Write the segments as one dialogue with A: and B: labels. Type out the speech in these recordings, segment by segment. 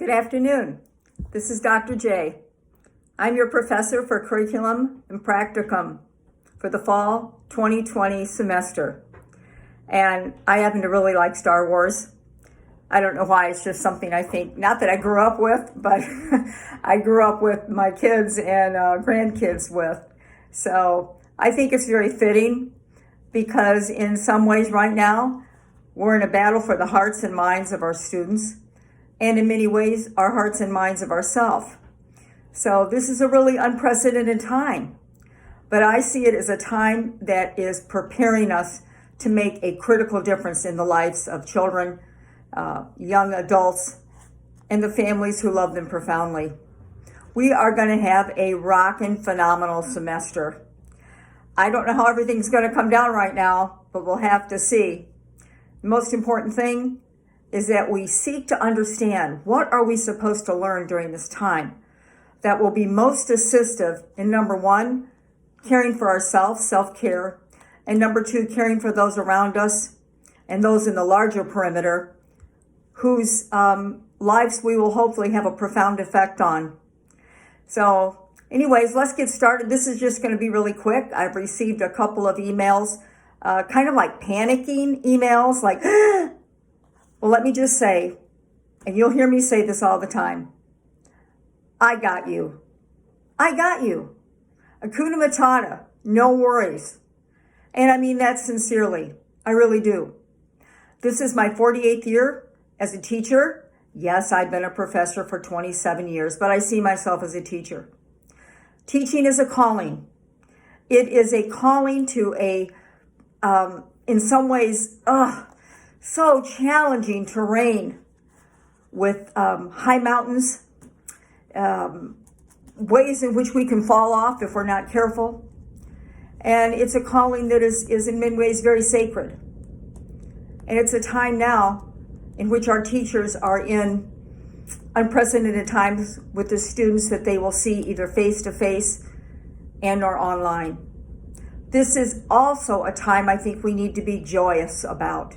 A: Good afternoon. This is Dr. J. I'm your professor for curriculum and practicum for the fall 2020 semester. And I happen to really like Star Wars. I don't know why, it's just something I think, not that I grew up with, but I grew up with my kids and grandkids with. So I think it's very fitting because in some ways right now, we're in a battle for the hearts and minds of our students, and in many ways, our hearts and minds of ourselves. So this is a really unprecedented time, but I see it as a time that is preparing us to make a critical difference in the lives of children, young adults, and the families who love them profoundly. We are going to have a rockin' phenomenal semester. I don't know how everything's going to come down right now, but we'll have to see. The most important thing is that we seek to understand what are we supposed to learn during this time that will be most assistive in number one, caring for ourselves, self-care, and number two, caring for those around us and those in the larger perimeter whose lives we will hopefully have a profound effect on. So anyways, let's get started. This is just going to be really quick. I've received a couple of emails, kind of like panicking emails, like, well, let me just say, and you'll hear me say this all the time, I got you. I got you. Hakuna Matata, no worries. And I mean that sincerely. I really do. This is my 48th year as a teacher. Yes, I've been a professor for 27 years, but I see myself as a teacher. Teaching is a calling. It is a calling to in some ways, so challenging terrain with high mountains, ways in which we can fall off if we're not careful. And it's a calling that is in many ways very sacred. And it's a time now in which our teachers are in unprecedented times with the students that they will see either face-to-face and or online. This is also a time I think we need to be joyous about.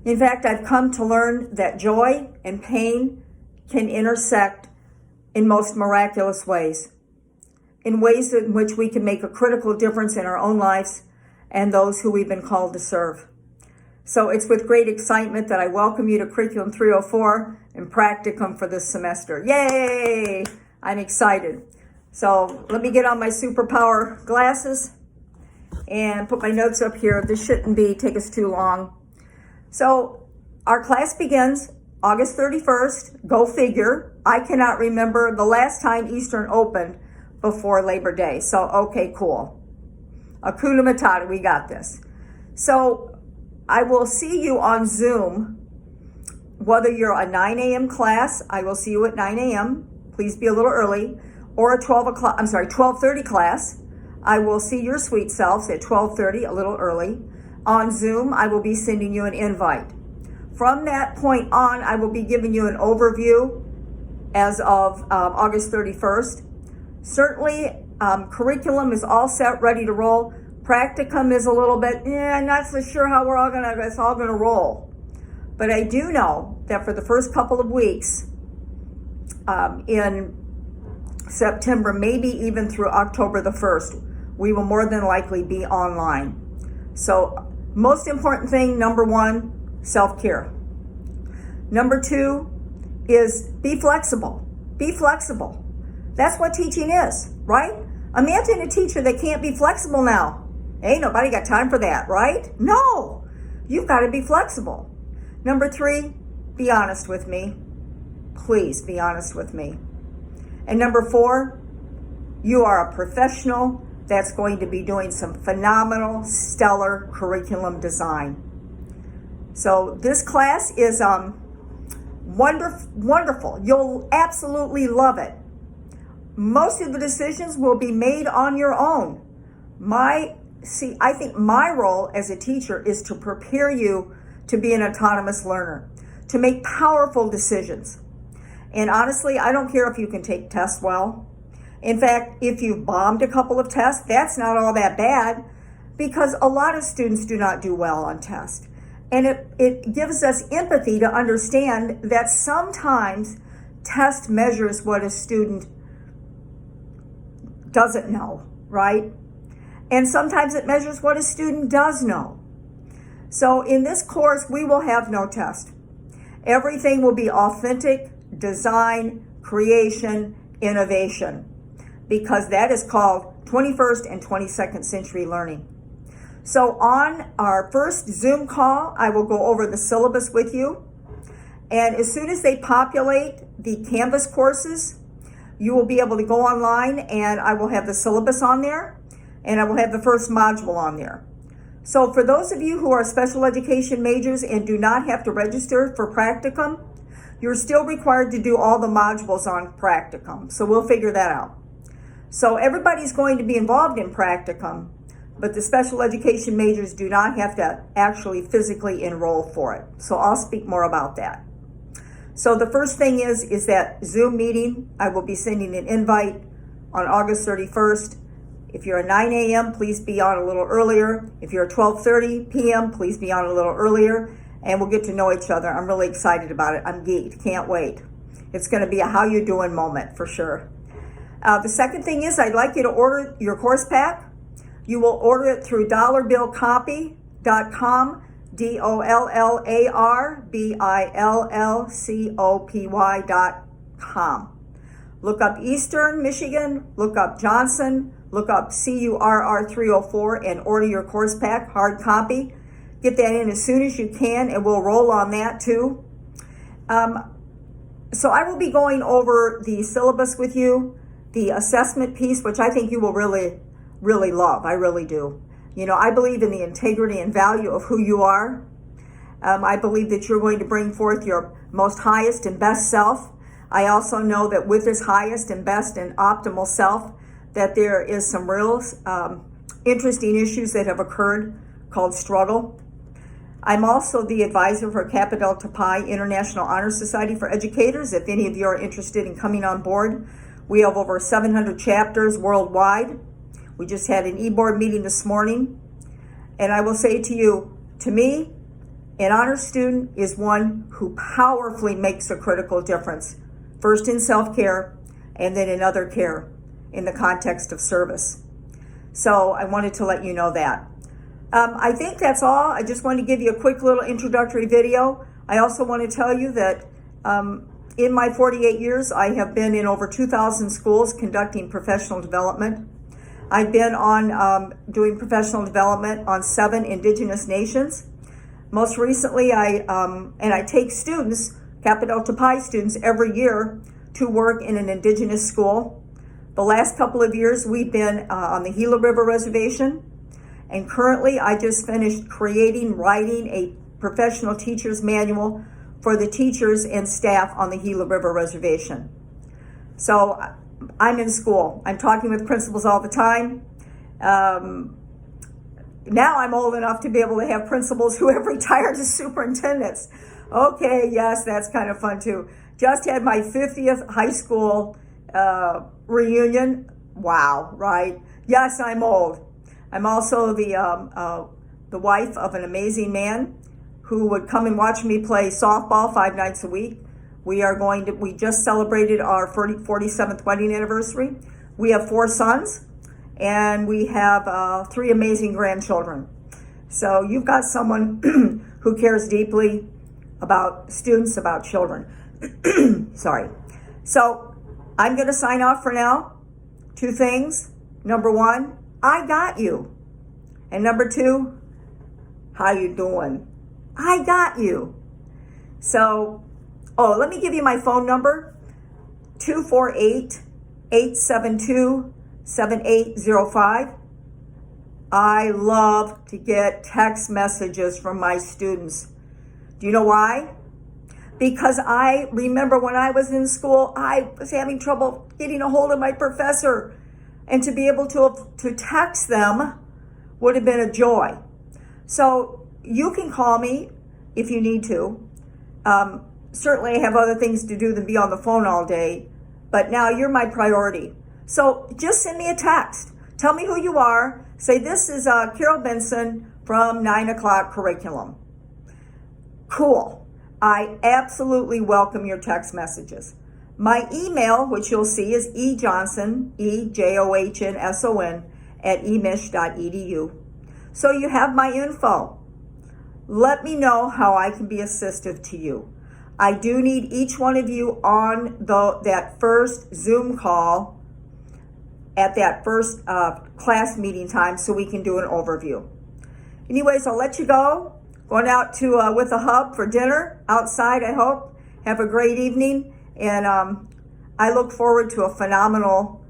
A: In fact, I've come to learn that joy and pain can intersect in most miraculous ways, in ways in which we can make a critical difference in our own lives and those who we've been called to serve. So it's with great excitement that I welcome you to Curriculum 304 and Practicum for this semester. Yay! I'm excited. So let me get on my superpower glasses and put my notes up here. This shouldn't take us too long. So our class begins August 31st. Go figure. I cannot remember the last time Eastern opened before Labor Day. So, okay, cool. Hakuna Matata, we got this. So I will see you on Zoom, whether you're a 9 a.m. class, I will see you at 9 a.m. Please be a little early, or a 12:30 class. I will see your sweet selves at 12:30, a little early. On Zoom, I will be sending you an invite. From that point on, I will be giving you an overview as of August 31st. Certainly, curriculum is all set, ready to roll. Practicum is a little bit, not so sure how it's all gonna roll. But I do know that for the first couple of weeks in September, maybe even through October the 1st, we will more than likely be online. So most important thing, number one, self-care. Number two is be flexible. Be flexible. That's what teaching is, right? Imagine a teacher that can't be flexible now. Ain't nobody got time for that, right? No, you've got to be flexible. Number three, be honest with me. Please be honest with me. And number four, you are a professional that's going to be doing some phenomenal, stellar curriculum design. So this class is wonderful. You'll absolutely love it. Most of the decisions will be made on your own. I think my role as a teacher is to prepare you to be an autonomous learner, to make powerful decisions. And honestly, I don't care if you can take tests well. In fact, if you've bombed a couple of tests, that's not all that bad, because a lot of students do not do well on tests. And it gives us empathy to understand that sometimes test measures what a student doesn't know, right? And sometimes it measures what a student does know. So in this course, we will have no test. Everything will be authentic design, creation, innovation, because that is called 21st and 22nd century learning. So on our first Zoom call, I will go over the syllabus with you. And as soon as they populate the Canvas courses, you will be able to go online and I will have the syllabus on there and I will have the first module on there. So for those of you who are special education majors and do not have to register for practicum, you're still required to do all the modules on practicum. So we'll figure that out. So everybody's going to be involved in practicum, but the special education majors do not have to actually physically enroll for it. So I'll speak more about that. So the first thing is that Zoom meeting. I will be sending an invite on August 31st. If you're at 9 a.m., please be on a little earlier. If you're at 12:30 p.m., please be on a little earlier, and we'll get to know each other. I'm really excited about it. I'm geeked. Can't wait. It's going to be a how you doing moment for sure. The second thing is I'd like you to order your course pack. You will order it through dollarbillcopy.com, DOLLARBILLCOPY.com. Look up Eastern Michigan, look up Johnson, look up CURR 304 and order your course pack, hard copy. Get that in as soon as you can and we'll roll on that too. So I will be going over the syllabus with you, the assessment piece, which I think you will really, really love. I really do. You know, I believe in the integrity and value of who you are. I believe that you're going to bring forth your most highest and best self. I also know that with this highest and best and optimal self, that there is some real interesting issues that have occurred called struggle. I'm also the advisor for Kappa Delta Pi International Honor Society for Educators. If any of you are interested in coming on board, we have over 700 chapters worldwide. We just had an e-board meeting this morning. And I will say to you, to me, an honor student is one who powerfully makes a critical difference, first in self-care and then in other care in the context of service. So I wanted to let you know that. I think that's all. I just wanted to give you a quick little introductory video. I also want to tell you that in my 48 years, I have been in over 2,000 schools conducting professional development. I've been on doing professional development on 7 indigenous nations. Most recently, I take students, Kappa Delta Pi students, every year to work in an indigenous school. The last couple of years, we've been on the Gila River Reservation. And currently, I just finished writing a professional teacher's manual for the teachers and staff on the Gila River Reservation. So I'm in school. I'm talking with principals all the time. Now I'm old enough to be able to have principals who have retired as superintendents. Okay, yes, that's kind of fun too. Just had my 50th high school reunion. Wow, right? Yes, I'm old. I'm also the wife of an amazing man who would come and watch me play softball 5 nights a week. We just celebrated our 47th wedding anniversary. We have 4 sons and we have 3 amazing grandchildren. So you've got someone who cares deeply about students, about children. Sorry. So I'm going to sign off for now. 2 things. Number 1, I got you. And number 2, how you doing? I got you. So, let me give you my phone number, 248-872-7805. I love to get text messages from my students. Do you know why? Because I remember when I was in school, I was having trouble getting a hold of my professor. And to be able to text them would have been a joy. So you can call me if you need to. Certainly I have other things to do than be on the phone all day, but now you're my priority. So just send me a text. Tell me who you are. Say, this is Carol Benson from 9 o'clock curriculum. Cool. I absolutely welcome your text messages. My email, which you'll see, is ejohnson, ejohnson, @emich.edu. So you have my info. Let me know how I can be assistive to you. I do need each one of you on that first Zoom call at that first class meeting time so we can do an overview. Anyways, I'll let you go. Going out to with a hub for dinner outside, I hope. Have a great evening, and I look forward to a phenomenal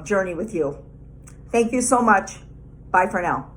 A: journey with you. Thank you so much. Bye for now.